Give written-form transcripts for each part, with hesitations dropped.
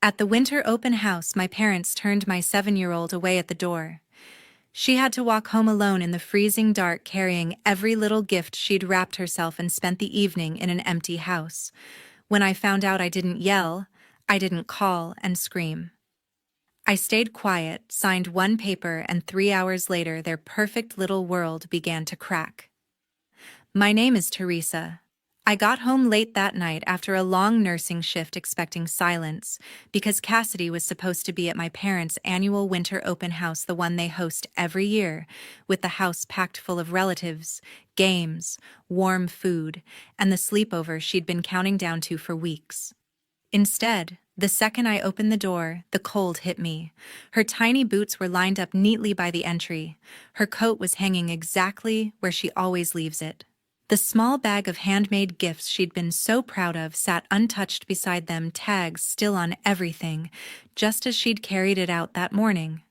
At the winter open house, my parents turned my 7-year-old away at the door. She had to walk home alone in the freezing dark, carrying every little gift she'd wrapped herself, and spent the evening in an empty house. When I found out, I didn't yell, I didn't call and scream. I stayed quiet, signed one paper, and 3 hours later their perfect little world began to crack. My name is Teresa. I got home late that night after a long nursing shift, expecting silence, because Cassidy was supposed to be at my parents' annual winter open house, the one they host every year, with the house packed full of relatives, games, warm food, and the sleepover she'd been counting down to for weeks. Instead, the second I opened the door, the cold hit me. Her tiny boots were lined up neatly by the entry. Her coat was hanging exactly where she always leaves it. The small bag of handmade gifts she'd been so proud of sat untouched beside them, tags still on everything, just as she'd carried it out that morning.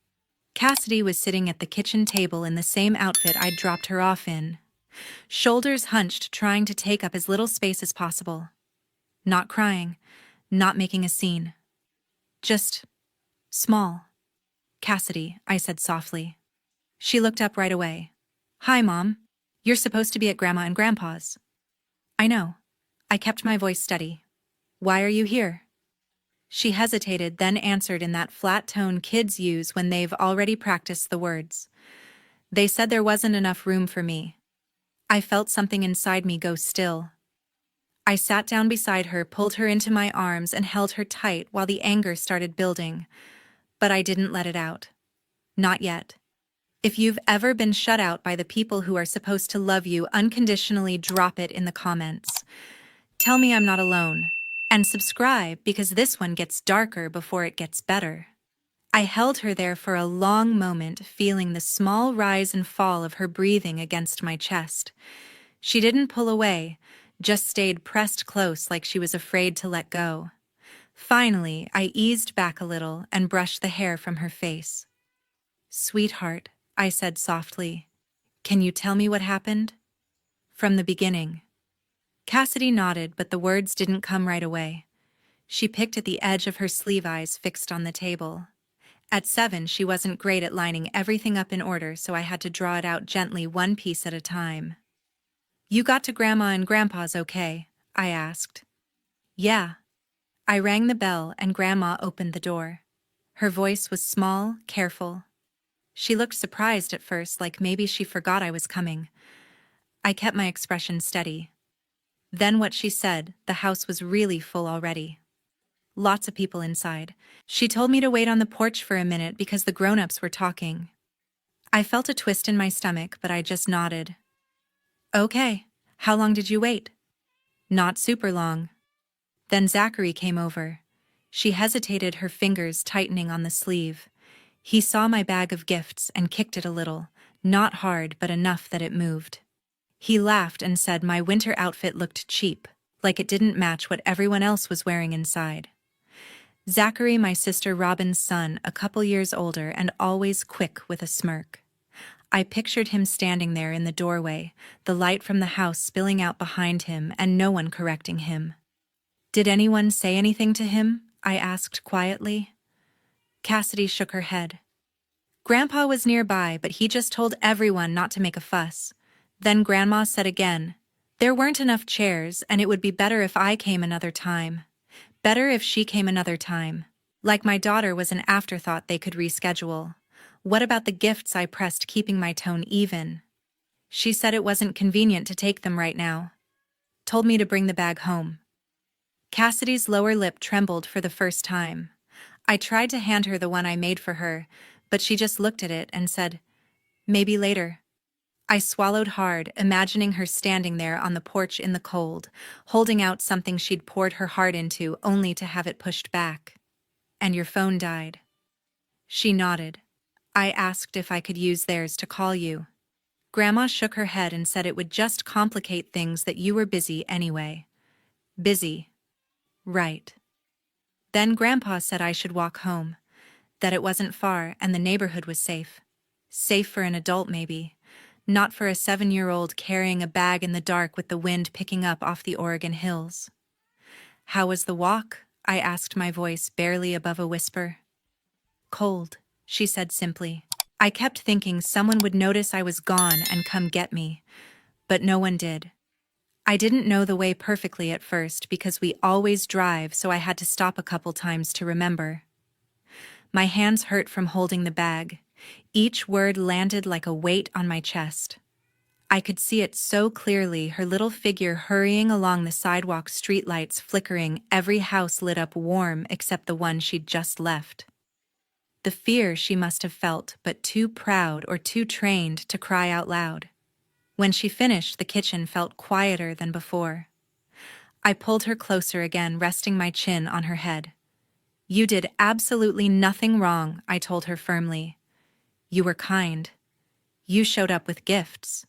Cassidy was sitting at the kitchen table in the same outfit I'd dropped her off in, shoulders hunched, trying to take up as little space as possible. Not crying, not making a scene. Just small. "Cassidy," I said softly. She looked up right away. "Hi, Mom. You're supposed to be at Grandma and Grandpa's." "I know." I kept my voice steady. "Why are you here?" She hesitated, then answered in that flat tone kids use when they've already practiced the words. "They said there wasn't enough room for me." I felt something inside me go still. I sat down beside her, pulled her into my arms, and held her tight while the anger started building. But I didn't let it out. Not yet. If you've ever been shut out by the people who are supposed to love you unconditionally, drop it in the comments. Tell me I'm not alone. And subscribe, because this one gets darker before it gets better. I held her there for a long moment, feeling the small rise and fall of her breathing against my chest. She didn't pull away, just stayed pressed close, like she was afraid to let go. Finally, I eased back a little and brushed the hair from her face. "Sweetheart," I said softly, "can you tell me what happened?" "From the beginning." Cassidy nodded, but the words didn't come right away. She picked at the edge of her sleeve, eyes fixed on the table. At 7, she wasn't great at lining everything up in order, so I had to draw it out gently, one piece at a time. "You got to Grandma and Grandpa's okay?" I asked. "Yeah." I rang the bell and Grandma opened the door. Her voice was small, careful. She looked surprised at first, like maybe she forgot I was coming. I kept my expression steady. Then what she said, the house was really full already. Lots of people inside. She told me to wait on the porch for a minute because the grown-ups were talking. I felt a twist in my stomach, but I just nodded. "Okay. How long did you wait?" "Not super long." Then Zachary came over. She hesitated, her fingers tightening on the sleeve. He saw my bag of gifts and kicked it a little, not hard but enough that it moved. He laughed and said my winter outfit looked cheap, like it didn't match what everyone else was wearing inside. Zachary, my sister Robyn's son, a couple years older and always quick with a smirk. I pictured him standing there in the doorway, the light from the house spilling out behind him and no one correcting him. "Did anyone say anything to him?" I asked quietly. Cassidy shook her head. "Grandpa was nearby, but he just told everyone not to make a fuss." Then Grandma said again, "There weren't enough chairs, and it would be better if I came another time. Better if she came another time. Like my daughter was an afterthought they could reschedule. What about the gifts?" I pressed, keeping my tone even. "She said it wasn't convenient to take them right now. Told me to bring the bag home." Cassidy's lower lip trembled for the first time. I tried to hand her the one I made for her, but she just looked at it and said, "Maybe later." I swallowed hard, imagining her standing there on the porch in the cold, holding out something she'd poured her heart into, only to have it pushed back. "And your phone died." She nodded. I asked if I could use theirs to call you. Grandma shook her head and said it would just complicate things, that you were busy anyway. Busy. Right. Then Grandpa said I should walk home, that it wasn't far and the neighborhood was safe. Safe for an adult, maybe. Not for a 7-year-old carrying a bag in the dark with the wind picking up off the Oregon hills. "How was the walk?" I asked, my voice barely above a whisper. Cold, she said simply. I kept thinking someone would notice I was gone and come get me, but no one did. I didn't know the way perfectly at first because we always drive, so I had to stop a couple times to remember. My hands hurt from holding the bag. Each word landed like a weight on my chest. I could see it so clearly, her little figure hurrying along the sidewalk, streetlights flickering, every house lit up warm except the one she'd just left. The fear she must have felt, but too proud or too trained to cry out loud. When she finished, the kitchen felt quieter than before. I pulled her closer again, resting my chin on her head. You did absolutely nothing wrong, I told her firmly. You were kind. You showed up with gifts.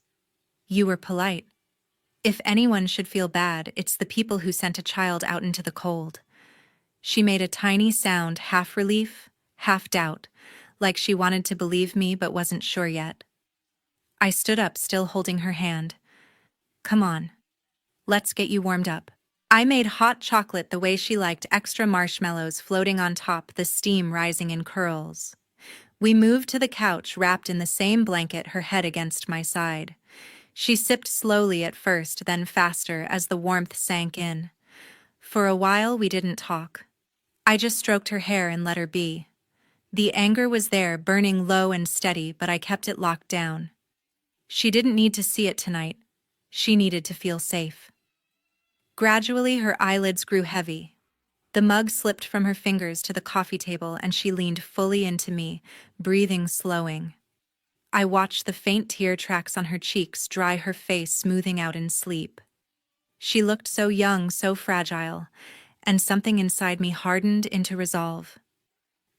You were polite. If anyone should feel bad, it's the people who sent a child out into the cold. She made a tiny sound, half relief, half doubt, like she wanted to believe me but wasn't sure yet. I stood up, still holding her hand. Come on. Let's get you warmed up. I made hot chocolate the way she liked, extra marshmallows floating on top, the steam rising in curls. We moved to the couch, wrapped in the same blanket, her head against my side. She sipped slowly at first, then faster as the warmth sank in. For a while we didn't talk. I just stroked her hair and let her be. The anger was there, burning low and steady, but I kept it locked down. She didn't need to see it tonight. She needed to feel safe. Gradually, her eyelids grew heavy. The mug slipped from her fingers to the coffee table and she leaned fully into me, breathing slowing. I watched the faint tear tracks on her cheeks dry her face, smoothing out in sleep. She looked so young, so fragile, and something inside me hardened into resolve.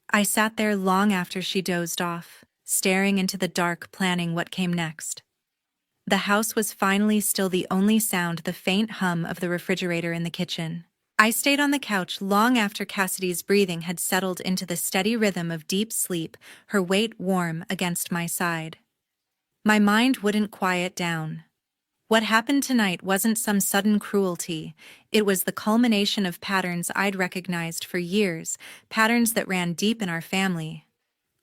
I sat there long after she dozed off, staring into the dark, planning what came next. The house was finally still, the only sound the faint hum of the refrigerator in the kitchen. I stayed on the couch long after Cassidy's breathing had settled into the steady rhythm of deep sleep, her weight warm against my side. My mind wouldn't quiet down. What happened tonight wasn't some sudden cruelty. It was the culmination of patterns I'd recognized for years, patterns that ran deep in our family.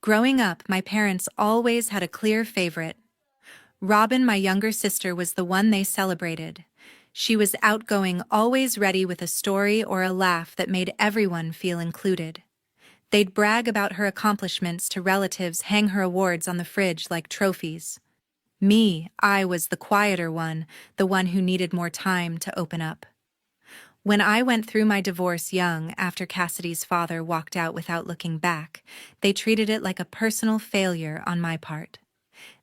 Growing up, my parents always had a clear favorite. Robyn, my younger sister, was the one they celebrated. She was outgoing, always ready with a story or a laugh that made everyone feel included. They'd brag about her accomplishments to relatives, hang her awards on the fridge like trophies. Me, I was the quieter one, the one who needed more time to open up. When I went through my divorce young, after Cassidy's father walked out without looking back, they treated it like a personal failure on my part.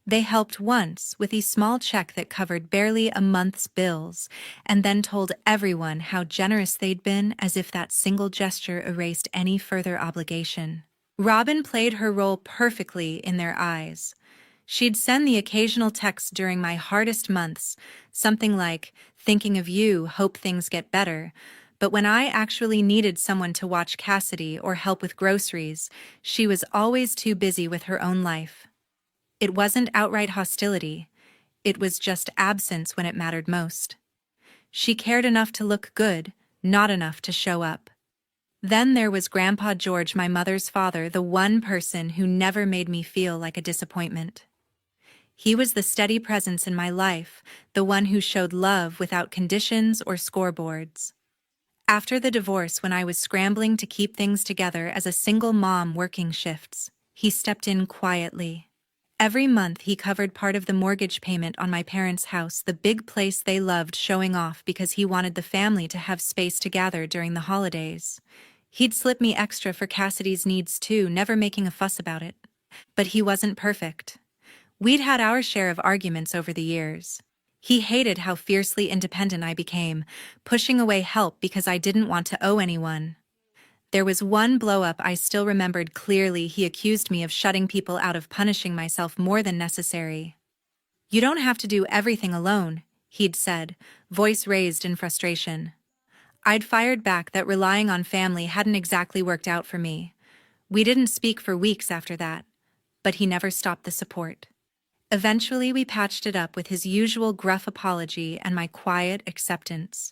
They helped once with a small check that covered barely a month's bills, and then told everyone how generous they'd been, as if that single gesture erased any further obligation. Robyn played her role perfectly in their eyes. She'd send the occasional text during my hardest months, something like, "Thinking of you, hope things get better." But when I actually needed someone to watch Cassidy or help with groceries, she was always too busy with her own life. It wasn't outright hostility. It was just absence when it mattered most. She cared enough to look good, not enough to show up. Then there was Grandpa George, my mother's father, the one person who never made me feel like a disappointment. He was the steady presence in my life, the one who showed love without conditions or scoreboards. After the divorce, when I was scrambling to keep things together as a single mom working shifts, he stepped in quietly. Every month he covered part of the mortgage payment on my parents' house, the big place they loved, showing off because he wanted the family to have space to gather during the holidays. He'd slip me extra for Cassidy's needs too, never making a fuss about it. But he wasn't perfect. We'd had our share of arguments over the years. He hated how fiercely independent I became, pushing away help because I didn't want to owe anyone. There was one blow-up I still remembered clearly. He accused me of shutting people out, of punishing myself more than necessary. "You don't have to do everything alone," he'd said, voice raised in frustration. I'd fired back that relying on family hadn't exactly worked out for me. We didn't speak for weeks after that, but he never stopped the support. Eventually we patched it up with his usual gruff apology and my quiet acceptance.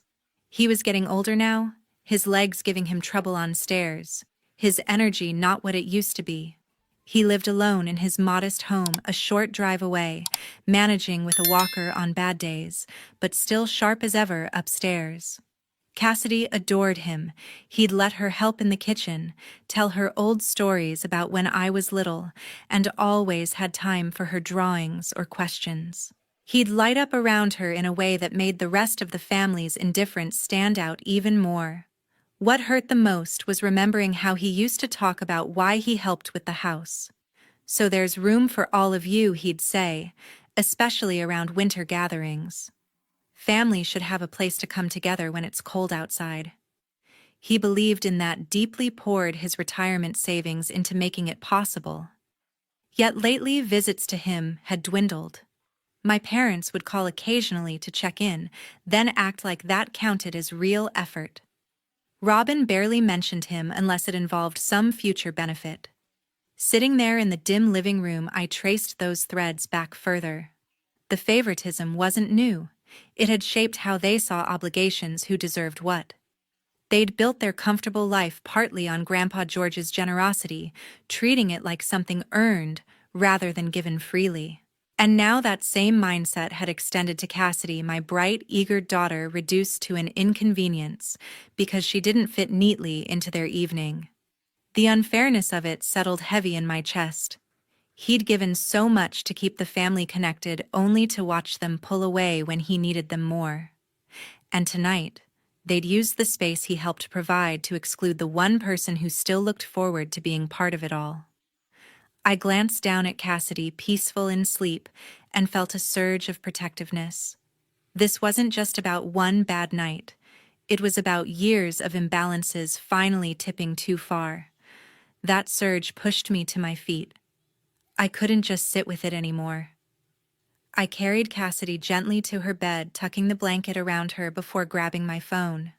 He was getting older now, his legs giving him trouble on stairs, his energy not what it used to be. He lived alone in his modest home a short drive away, managing with a walker on bad days, but still sharp as ever upstairs. Cassidy adored him. He'd let her help in the kitchen, tell her old stories about when I was little, and always had time for her drawings or questions. He'd light up around her in a way that made the rest of the family's indifference stand out even more. What hurt the most was remembering how he used to talk about why he helped with the house. "So there's room for all of you," he'd say, especially around winter gatherings. Family should have a place to come together when it's cold outside. He believed in that, deeply poured his retirement savings into making it possible. Yet lately visits to him had dwindled. My parents would call occasionally to check in, then act like that counted as real effort. Robyn barely mentioned him unless it involved some future benefit. Sitting there in the dim living room, I traced those threads back further. The favoritism wasn't new. It had shaped how they saw obligations, who deserved what. They'd built their comfortable life partly on Grandpa George's generosity, treating it like something earned rather than given freely. And now that same mindset had extended to Cassidy, my bright, eager daughter, reduced to an inconvenience because she didn't fit neatly into their evening. The unfairness of it settled heavy in my chest. He'd given so much to keep the family connected, only to watch them pull away when he needed them more. And tonight, they'd used the space he helped provide to exclude the one person who still looked forward to being part of it all. I glanced down at Cassidy, peaceful in sleep, and felt a surge of protectiveness. This wasn't just about one bad night. It was about years of imbalances finally tipping too far. That surge pushed me to my feet. I couldn't just sit with it anymore. I carried Cassidy gently to her bed, tucking the blanket around her before grabbing my phone.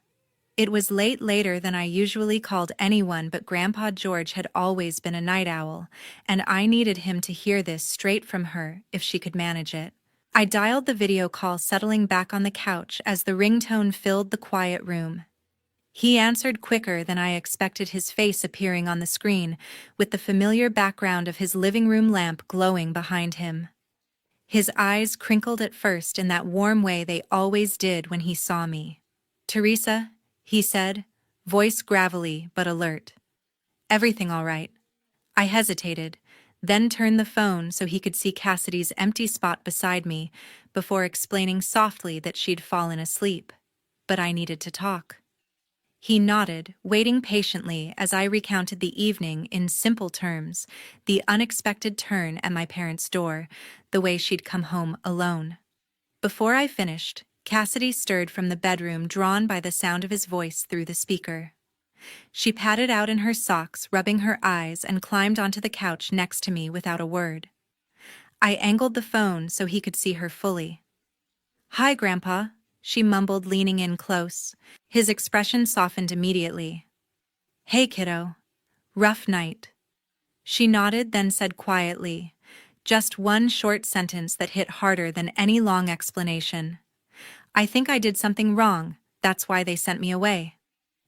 It was later than I usually called anyone, but Grandpa George had always been a night owl, and I needed him to hear this straight from her if she could manage it. I dialed the video call, settling back on the couch as the ringtone filled the quiet room. He answered quicker than I expected, his face appearing on the screen, with the familiar background of his living room lamp glowing behind him. His eyes crinkled at first in that warm way they always did when he saw me. "Teresa," he said, voice gravelly but alert. "Everything all right?" I hesitated, then turned the phone so he could see Cassidy's empty spot beside me before explaining softly that she'd fallen asleep. But I needed to talk. He nodded, waiting patiently as I recounted the evening in simple terms, the unexpected turn at my parents' door, the way she'd come home alone. Before I finished, Cassidy stirred from the bedroom, drawn by the sound of his voice through the speaker. She padded out in her socks, rubbing her eyes, and climbed onto the couch next to me without a word. I angled the phone so he could see her fully. "Hi, Grandpa," she mumbled, leaning in close. His expression softened immediately. "Hey, kiddo. Rough night." She nodded, then said quietly, just one short sentence that hit harder than any long explanation. "I think I did something wrong. That's why they sent me away."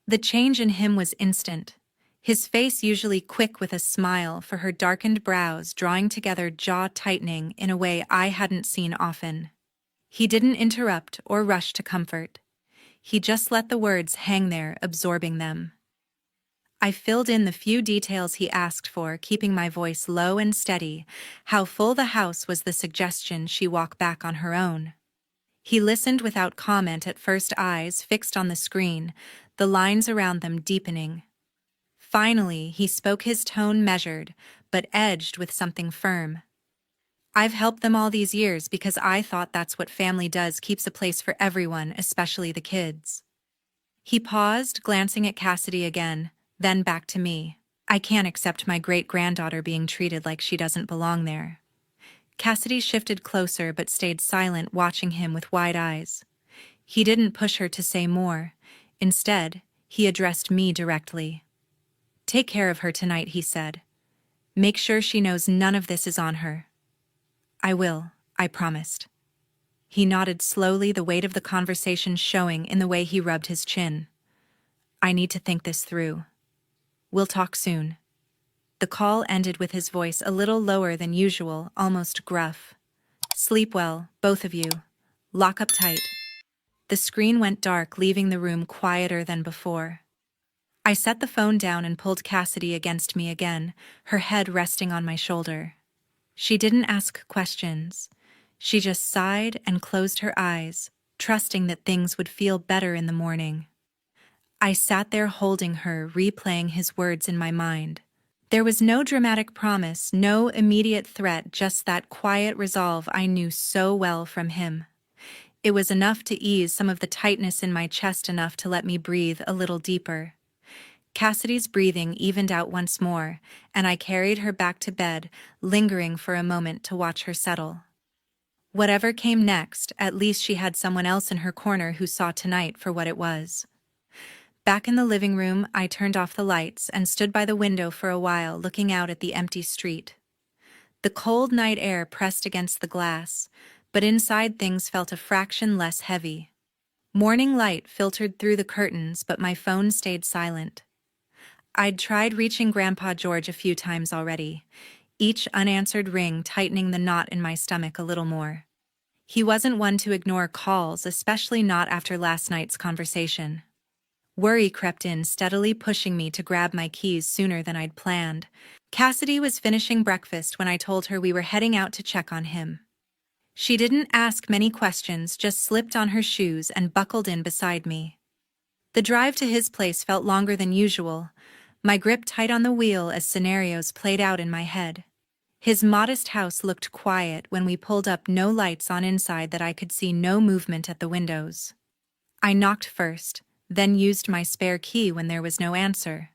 The change in him was instant. His face, usually quick with a smile, for her darkened brows drawing together, jaw tightening in a way I hadn't seen often. He didn't interrupt or rush to comfort. He just let the words hang there, absorbing them. I filled in the few details he asked for, keeping my voice low and steady. How full the house was the suggestion she walk back on her own. He listened without comment at first, eyes fixed on the screen, the lines around them deepening. Finally, he spoke, his tone measured, but edged with something firm. "I've helped them all these years because I thought that's what family does, keeps a place for everyone, especially the kids." He paused, glancing at Cassidy again, then back to me. "I can't accept my great-granddaughter being treated like she doesn't belong there." Cassidy shifted closer but stayed silent, watching him with wide eyes. He didn't push her to say more. Instead, he addressed me directly. "Take care of her tonight," he said. "Make sure she knows none of this is on her." "I will," I promised. He nodded slowly, the weight of the conversation showing in the way he rubbed his chin. I need to think this through. We'll talk soon. The call ended with his voice a little lower than usual, almost gruff. Sleep well, both of you. Lock up tight. The screen went dark, leaving the room quieter than before. I set the phone down and pulled Cassidy against me again, her head resting on my shoulder. She didn't ask questions. She just sighed and closed her eyes, trusting that things would feel better in the morning. I sat there holding her, replaying his words in my mind. There was no dramatic promise, no immediate threat, just that quiet resolve I knew so well from him. It was enough to ease some of the tightness in my chest, enough to let me breathe a little deeper. Cassidy's breathing evened out once more, and I carried her back to bed, lingering for a moment to watch her settle. Whatever came next, at least she had someone else in her corner who saw tonight for what it was. Back in the living room, I turned off the lights and stood by the window for a while, looking out at the empty street. The cold night air pressed against the glass, but inside things felt a fraction less heavy. Morning light filtered through the curtains, but my phone stayed silent. I'd tried reaching Grandpa George a few times already, each unanswered ring tightening the knot in my stomach a little more. He wasn't one to ignore calls, especially not after last night's conversation. Worry crept in, steadily pushing me to grab my keys sooner than I'd planned. Cassidy was finishing breakfast when I told her we were heading out to check on him. She didn't ask many questions, just slipped on her shoes and buckled in beside me. The drive to his place felt longer than usual, my grip tight on the wheel as scenarios played out in my head. His modest house looked quiet when we pulled up, no lights on inside that I could see, no movement at the windows. I knocked first, then used my spare key when there was no answer.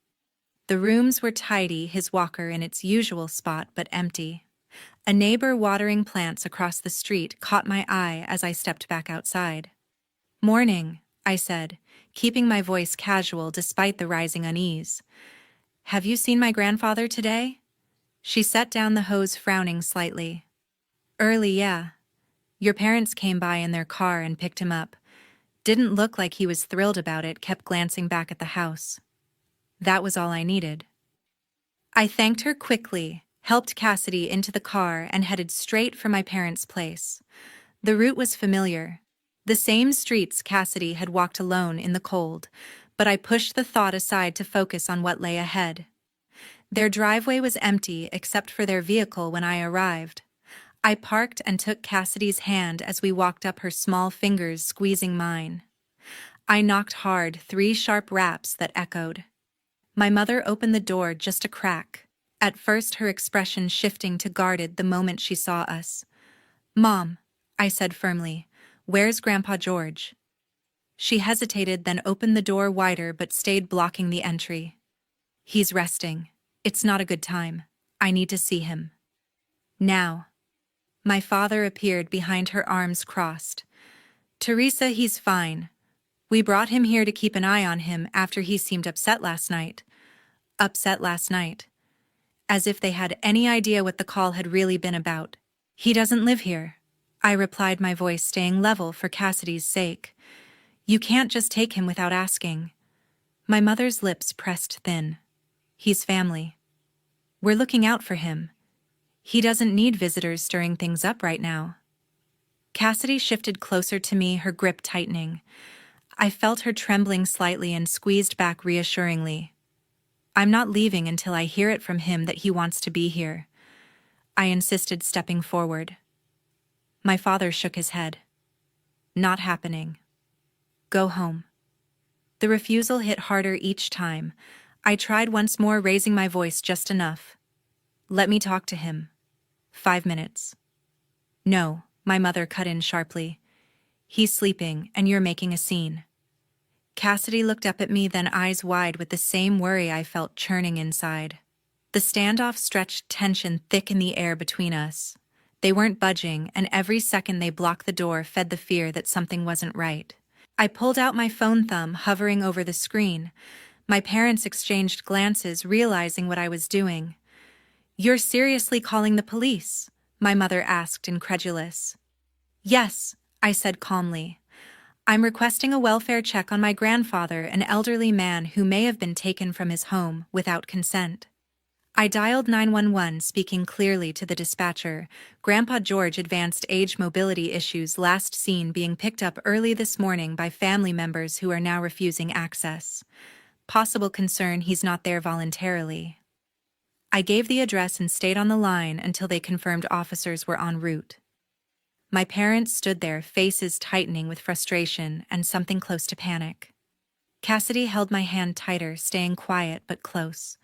The rooms were tidy, his walker in its usual spot but empty. A neighbor watering plants across the street caught my eye as I stepped back outside. "Morning," I said, keeping my voice casual despite the rising unease. "Have you seen my grandfather today?" She set down the hose, frowning slightly. "Early, yeah. Your parents came by in their car and picked him up. Didn't look like he was thrilled about it, kept glancing back at the house. That was all I needed." I thanked her quickly, helped Cassidy into the car, and headed straight for my parents' place. The route was familiar. The same streets Cassidy had walked alone in the cold, but I pushed the thought aside to focus on what lay ahead. Their driveway was empty except for their vehicle when I arrived. I parked and took Cassidy's hand as we walked up, her small fingers squeezing mine. I knocked hard, 3 sharp raps that echoed. My mother opened the door just a crack, at first her expression shifting to guarded the moment she saw us. "Mom," I said firmly, "where's Grandpa George?" She hesitated, then opened the door wider but stayed blocking the entry. "He's resting. It's not a good time. I need to see him. Now." My father appeared behind her, arms crossed. "Teresa, he's fine. We brought him here to keep an eye on him after he seemed upset last night." Upset last night. As if they had any idea what the call had really been about. "He doesn't live here," I replied, my voice staying level for Cassidy's sake. "You can't just take him without asking." My mother's lips pressed thin. "He's family. We're looking out for him. He doesn't need visitors stirring things up right now." Cassidy shifted closer to me, her grip tightening. I felt her trembling slightly and squeezed back reassuringly. "I'm not leaving until I hear it from him that he wants to be here," I insisted, stepping forward. My father shook his head. "Not happening. Go home." The refusal hit harder each time. I tried once more, raising my voice just enough. "Let me talk to him. 5 minutes." "No," my mother cut in sharply. "He's sleeping, and you're making a scene." Cassidy looked up at me, then eyes wide with the same worry I felt churning inside. The standoff stretched, tension thick in the air between us. They weren't budging, and every second they blocked the door fed the fear that something wasn't right. I pulled out my phone, thumb hovering over the screen. My parents exchanged glances, realizing what I was doing. "You're seriously calling the police?" my mother asked, incredulous. "Yes," I said calmly. I'm requesting a welfare check on my grandfather, an elderly man who may have been taken from his home without consent. I dialed 911, speaking clearly to the dispatcher. Grandpa George advanced age mobility issues, last seen being picked up early this morning by family members who are now refusing access. Possible concern he's not there voluntarily. I gave the address and stayed on the line until they confirmed officers were en route. My parents stood there, faces tightening with frustration and something close to panic. Cassidy held my hand tighter, staying quiet but close.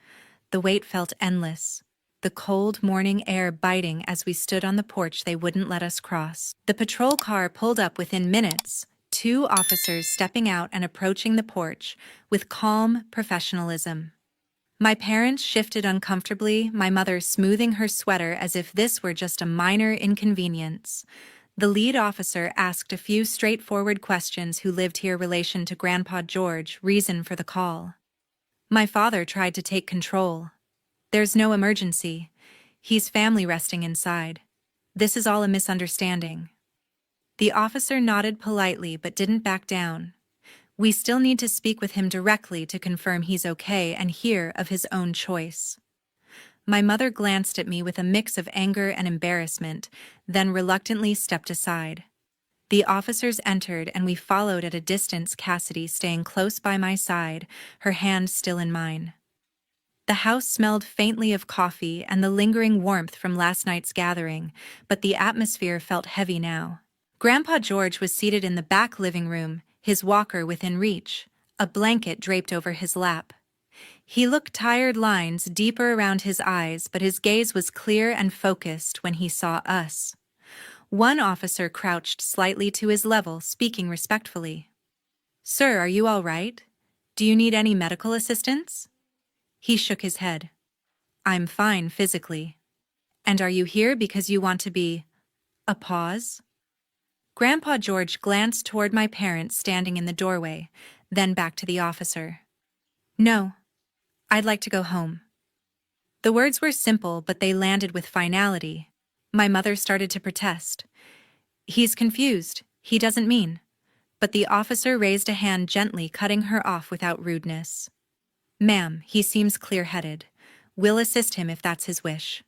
The wait felt endless, the cold morning air biting as we stood on the porch they wouldn't let us cross. The patrol car pulled up within minutes, 2 officers stepping out and approaching the porch with calm professionalism. My parents shifted uncomfortably, my mother smoothing her sweater as if this were just a minor inconvenience. The lead officer asked a few straightforward questions: who lived here, relation to Grandpa George, reason for the call. My father tried to take control. There's no emergency. He's family resting inside. This is all a misunderstanding. The officer nodded politely but didn't back down. We still need to speak with him directly to confirm he's okay and hear of his own choice. My mother glanced at me with a mix of anger and embarrassment, then reluctantly stepped aside. The officers entered and we followed at a distance, Cassidy staying close by my side, her hand still in mine. The house smelled faintly of coffee and the lingering warmth from last night's gathering, but the atmosphere felt heavy now. Grandpa George was seated in the back living room, his walker within reach, a blanket draped over his lap. He looked tired, lines deeper around his eyes, but his gaze was clear and focused when he saw us. One officer crouched slightly to his level, speaking respectfully. "Sir, are you all right? Do you need any medical assistance?" He shook his head. "I'm fine physically." "And are you here because you want to be—" A pause. Grandpa George glanced toward my parents standing in the doorway, then back to the officer. "No. I'd like to go home." The words were simple, but they landed with finality. My mother started to protest. "He's confused. He doesn't mean." But the officer raised a hand, gently cutting her off without rudeness. "Ma'am, he seems clear-headed. We'll assist him if that's his wish."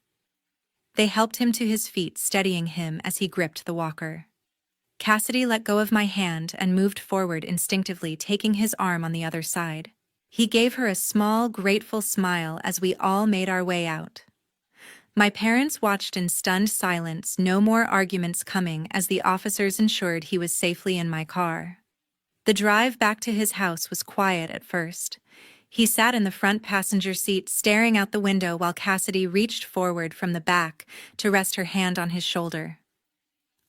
They helped him to his feet, steadying him as he gripped the walker. Cassidy let go of my hand and moved forward instinctively, taking his arm on the other side. He gave her a small, grateful smile as we all made our way out. My parents watched in stunned silence, no more arguments coming as the officers ensured he was safely in my car. The drive back to his house was quiet at first. He sat in the front passenger seat, staring out the window while Cassidy reached forward from the back to rest her hand on his shoulder.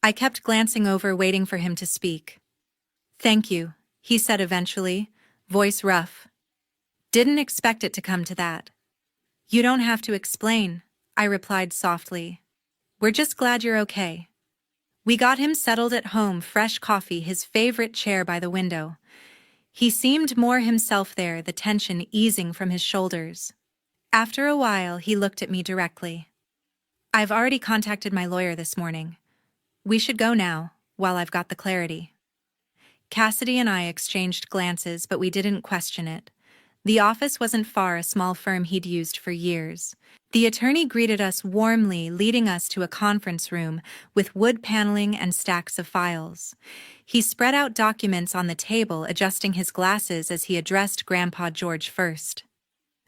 I kept glancing over, waiting for him to speak. "Thank you," he said eventually, voice rough. "Didn't expect it to come to that." "You don't have to explain," I replied softly. "We're just glad you're okay." We got him settled at home, fresh coffee, his favorite chair by the window. He seemed more himself there, the tension easing from his shoulders. After a while, he looked at me directly. "I've already contacted my lawyer this morning. We should go now, while I've got the clarity." Cassidy and I exchanged glances, but we didn't question it. The office wasn't far, a small firm he'd used for years. The attorney greeted us warmly, leading us to a conference room with wood paneling and stacks of files. He spread out documents on the table, adjusting his glasses as he addressed Grandpa George first.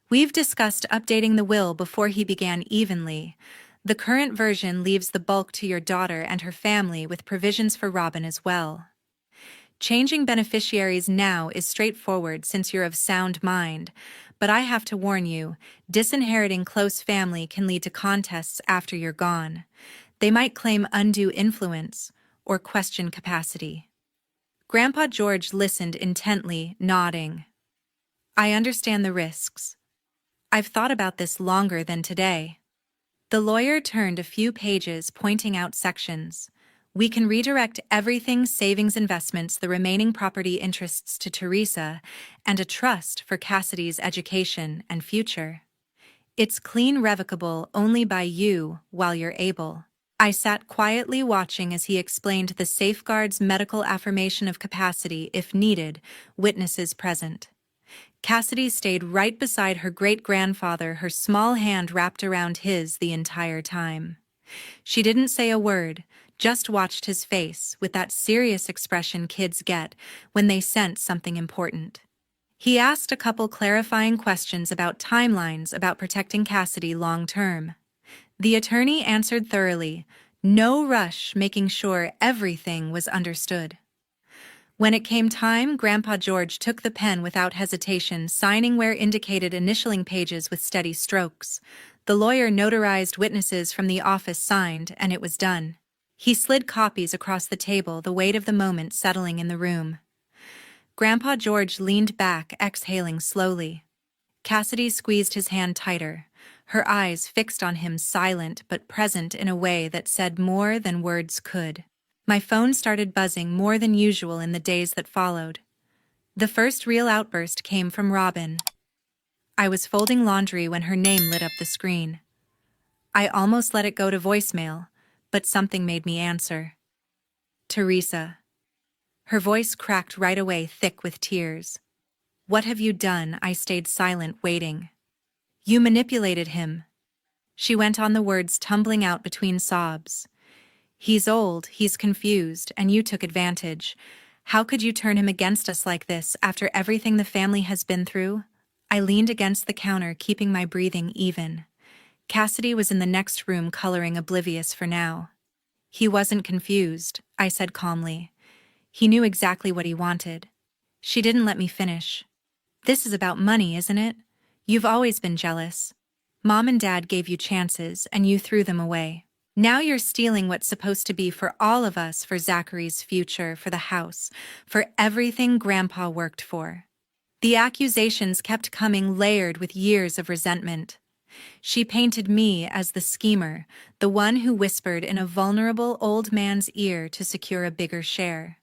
"We've discussed updating the will," before he began evenly. "The current version leaves the bulk to your daughter and her family, with provisions for Robyn as well. Changing beneficiaries now is straightforward since you're of sound mind, but I have to warn you, disinheriting close family can lead to contests after you're gone. They might claim undue influence or question capacity." Grandpa George listened intently, nodding. "I understand the risks. I've thought about this longer than today." The lawyer turned a few pages, pointing out sections. "We can redirect everything: savings, investments, the remaining property interests to Teresa, and a trust for Cassidy's education and future. It's clean, revocable only by you while you're able." I sat quietly watching as he explained the safeguards medical affirmation of capacity if needed, witnesses present. Cassidy stayed right beside her great-grandfather, her small hand wrapped around his the entire time. She didn't say a word, just watched his face with that serious expression kids get when they sense something important. He asked a couple clarifying questions about timelines about protecting Cassidy long-term. The attorney answered thoroughly, no rush, making sure everything was understood. When it came time, Grandpa George took the pen without hesitation, signing where indicated, initialing pages with steady strokes. The lawyer notarized, witnesses from the office signed, and it was done. He slid copies across the table, the weight of the moment settling in the room. Grandpa George leaned back, exhaling slowly. Cassidy squeezed his hand tighter, her eyes fixed on him, silent but present in a way that said more than words could. My phone started buzzing more than usual in the days that followed. The first real outburst came from Robyn. I was folding laundry when her name lit up the screen. I almost let it go to voicemail, but something made me answer. Teresa. Her voice cracked right away, thick with tears. What have you done? I stayed silent, waiting. You manipulated him. She went on, the words tumbling out between sobs. He's old, he's confused, and you took advantage. How could you turn him against us like this after everything the family has been through? I leaned against the counter, keeping my breathing even. Cassidy was in the next room, coloring, oblivious for now. He wasn't confused, I said calmly. He knew exactly what he wanted. She didn't let me finish. This is about money, isn't it? You've always been jealous. Mom and Dad gave you chances, and you threw them away. Now you're stealing what's supposed to be for all of us, for Zachary's future, for the house, for everything Grandpa worked for. The accusations kept coming, layered with years of resentment. She painted me as the schemer, the one who whispered in a vulnerable old man's ear to secure a bigger share.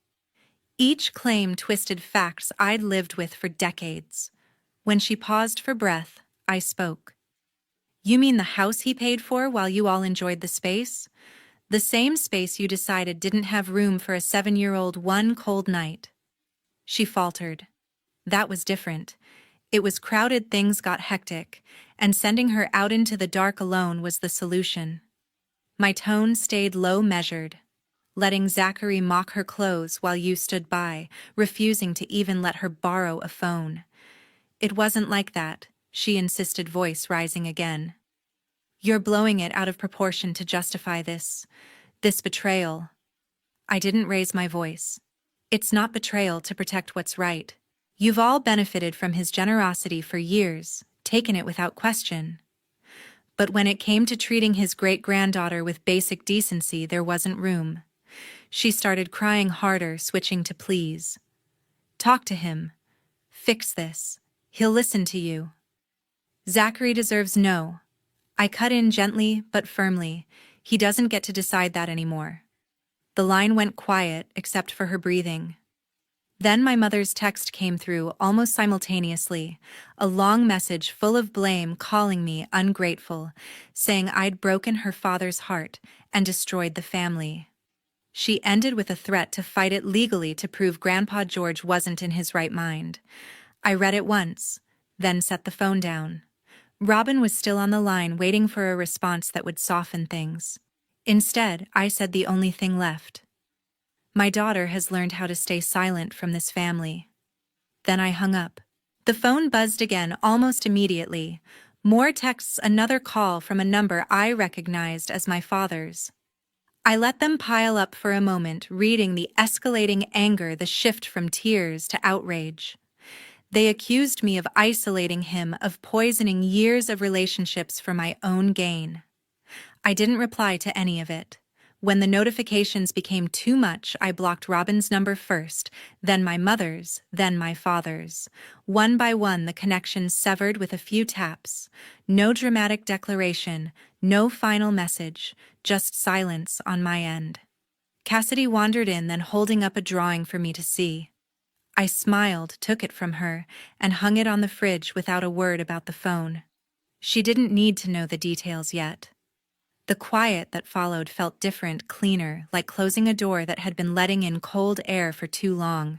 Each claim twisted facts I'd lived with for decades. When she paused for breath, I spoke. You mean the house he paid for while you all enjoyed the space? The same space you decided didn't have room for a 7-year-old one cold night. She faltered. That was different. It was crowded, things got hectic, and sending her out into the dark alone was the solution. My tone stayed low, measured. Letting Zachary mock her clothes while you stood by, refusing to even let her borrow a phone. It wasn't like that, she insisted, voice rising again. You're blowing it out of proportion to justify this betrayal. I didn't raise my voice. It's not betrayal to protect what's right. You've all benefited from his generosity for years, taken it without question. But when it came to treating his great-granddaughter with basic decency, there wasn't room. She started crying harder, switching to please. Talk to him. Fix this. He'll listen to you. Zachary deserves no. I cut in gently but firmly. He doesn't get to decide that anymore. The line went quiet except for her breathing. Then my mother's text came through almost simultaneously, a long message full of blame, calling me ungrateful, saying I'd broken her father's heart and destroyed the family. She ended with a threat to fight it legally to prove Grandpa George wasn't in his right mind. I read it once, then set the phone down. Robyn was still on the line, waiting for a response that would soften things. Instead, I said the only thing left. My daughter has learned how to stay silent from this family. Then I hung up. The phone buzzed again almost immediately. More texts, another call from a number I recognized as my father's. I let them pile up for a moment, reading the escalating anger, the shift from tears to outrage. They accused me of isolating him, of poisoning years of relationships for my own gain. I didn't reply to any of it. When the notifications became too much, I blocked Robyn's number first, then my mother's, then my father's. One by one, the connections severed with a few taps. No dramatic declaration, no final message, just silence on my end. Cassidy wandered in, then holding up a drawing for me to see. I smiled, took it from her, and hung it on the fridge without a word about the phone. She didn't need to know the details yet. The quiet that followed felt different, cleaner, like closing a door that had been letting in cold air for too long.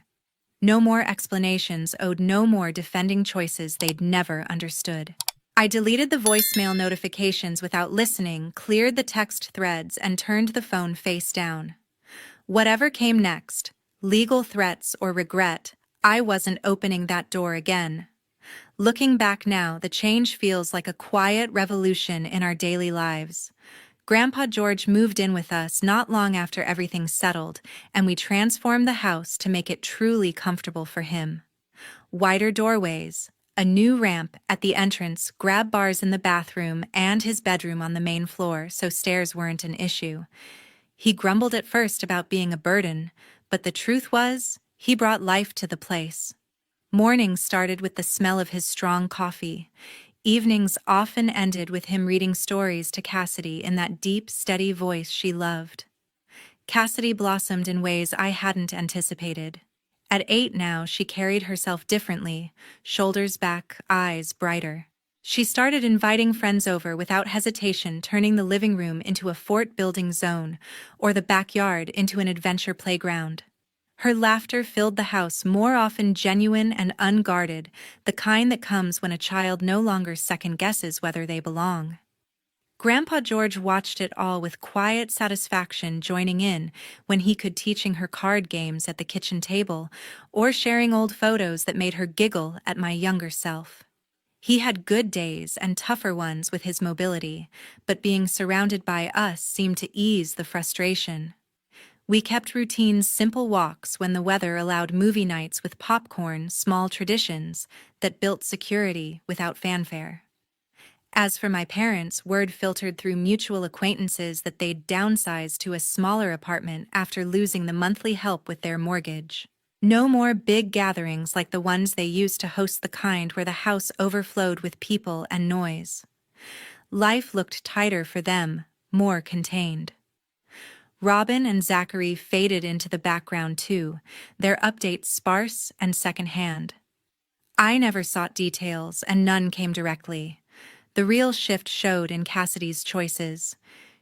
No more explanations, owed no more defending choices they'd never understood. I deleted the voicemail notifications without listening, cleared the text threads, and turned the phone face down. Whatever came next, legal threats or regret, I wasn't opening that door again. Looking back now, the change feels like a quiet revolution in our daily lives. Grandpa George moved in with us not long after everything settled, and we transformed the house to make it truly comfortable for him. Wider doorways, a new ramp at the entrance, grab bars in the bathroom, and his bedroom on the main floor, so stairs weren't an issue. He grumbled at first about being a burden, but the truth was, he brought life to the place. Mornings started with the smell of his strong coffee. Evenings often ended with him reading stories to Cassidy in that deep, steady voice she loved. Cassidy blossomed in ways I hadn't anticipated. At 8 now, she carried herself differently, shoulders back, eyes brighter. She started inviting friends over without hesitation, turning the living room into a fort-building zone, or the backyard into an adventure playground. Her laughter filled the house, more often genuine and unguarded, the kind that comes when a child no longer second-guesses whether they belong. Grandpa George watched it all with quiet satisfaction, joining in when he could, teaching her card games at the kitchen table, or sharing old photos that made her giggle at my younger self. He had good days and tougher ones with his mobility, but being surrounded by us seemed to ease the frustration. We kept routines, simple walks when the weather allowed, movie nights with popcorn, small traditions that built security without fanfare. As for my parents, word filtered through mutual acquaintances that they'd downsized to a smaller apartment after losing the monthly help with their mortgage. No more big gatherings like the ones they used to host, the kind where the house overflowed with people and noise. Life looked tighter for them, more contained. Robyn and Zachary faded into the background too, their updates sparse and secondhand. I never sought details, and none came directly. The real shift showed in Cassidy's choices.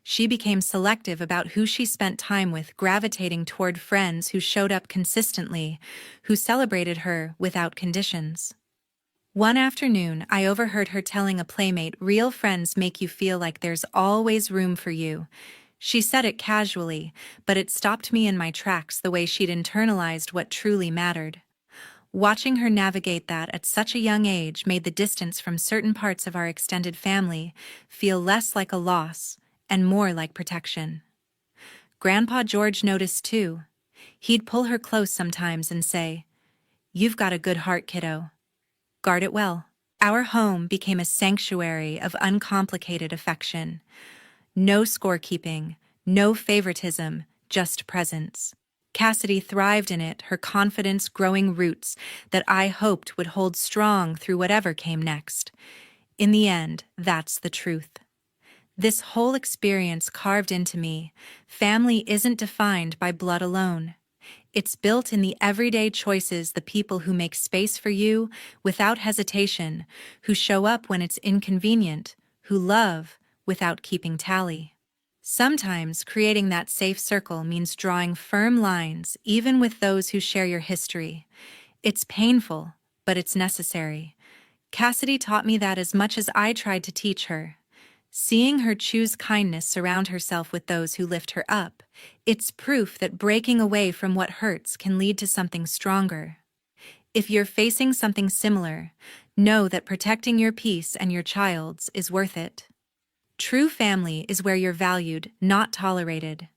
She became selective about who she spent time with, gravitating toward friends who showed up consistently, who celebrated her without conditions. One afternoon, I overheard her telling a playmate, "Real friends make you feel like there's always room for you." She said it casually, but it stopped me in my tracks, the way she'd internalized what truly mattered. Watching her navigate that at such a young age made the distance from certain parts of our extended family feel less like a loss and more like protection. Grandpa George noticed too. He'd pull her close sometimes and say, "You've got a good heart, kiddo. Guard it well." Our home became a sanctuary of uncomplicated affection. No scorekeeping, no favoritism, just presence. Cassidy thrived in it, her confidence growing roots that I hoped would hold strong through whatever came next. In the end, that's the truth. This whole experience carved into me. Family isn't defined by blood alone. It's built in the everyday choices, the people who make space for you without hesitation, who show up when it's inconvenient, who love without keeping tally. Sometimes creating that safe circle means drawing firm lines, even with those who share your history. It's painful, but it's necessary. Cassidy taught me that as much as I tried to teach her. Seeing her choose kindness, surround herself with those who lift her up, it's proof that breaking away from what hurts can lead to something stronger. If you're facing something similar, know that protecting your peace and your child's is worth it. True family is where you're valued, not tolerated.